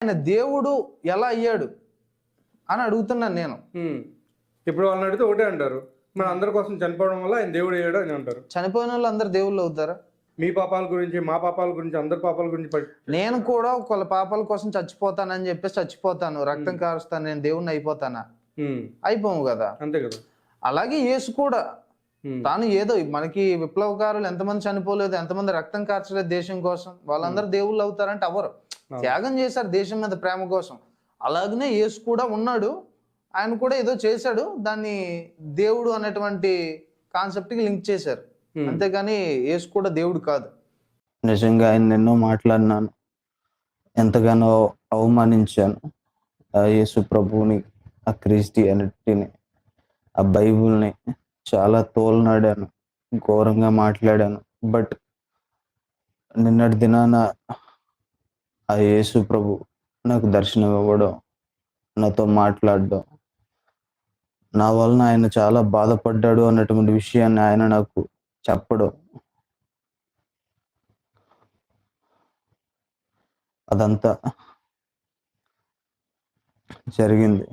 ఆయన దేవుడు ఎలా అయ్యాడు అని అడుగుతున్నాను నేను. ఇప్పుడు వాళ్ళని అడిగితే ఒకటే అంటారు, మన అందరి కోసం చనిపోవడం వల్ల ఆయన దేవుడు అయ్యాడు అని అంటారు. చనిపోయిన వాళ్ళు అందరు దేవుళ్ళు అవుతారా? మీ పాపాల గురించి, మా పాపాల గురించి, అందరి పాపాల గురించి నేను కూడా ఒకళ్ళ పాపాల కోసం చచ్చిపోతానని చెప్పేసి చచ్చిపోతాను, రక్తం కారుస్తాను, నేను దేవుణ్ణి అయిపోతానా? అయిపోము కదా. అంతే కదా. అలాగే యేసు కూడా తాను ఏదో మనకి విప్లవకారులు ఎంతమంది చనిపోలేదు, ఎంతమంది రక్తం కార్చలేదు దేశం కోసం, వాళ్ళందరూ దేవుళ్ళు అవుతారంటే అవరు. త్యాగం చేశారు దేశం మీద ప్రేమ కోసం. అలాగనే యేసు కూడా ఉన్నాడు, ఆయన కూడా ఏదో చేశాడు, దాన్ని దేవుడు అనేటువంటి కాన్సెప్ట్ కి లింక్ చేశారు. అంతేగాని యేసు కూడా దేవుడు కాదు. నిజంగా ఆయన ఎన్నో మాట్లాడినాను, ఎంతగానో అవమానించాను ఆ యేసు ప్రభువుని, ఆ క్రిస్టియానిటీని, ఆ బైబుల్ని చాలా తోలనాడాను, ఘోరంగా మాట్లాడాను. బట్ నిన్నటి దినాన ఆ యేసు ప్రభు నాకు దర్శనం ఇవ్వడం, నాతో మాట్లాడడం, నా వలన ఆయన చాలా బాధపడ్డాడు అన్నటువంటి విషయాన్ని ఆయన నాకు చెప్పడం, అదంతా జరిగింది.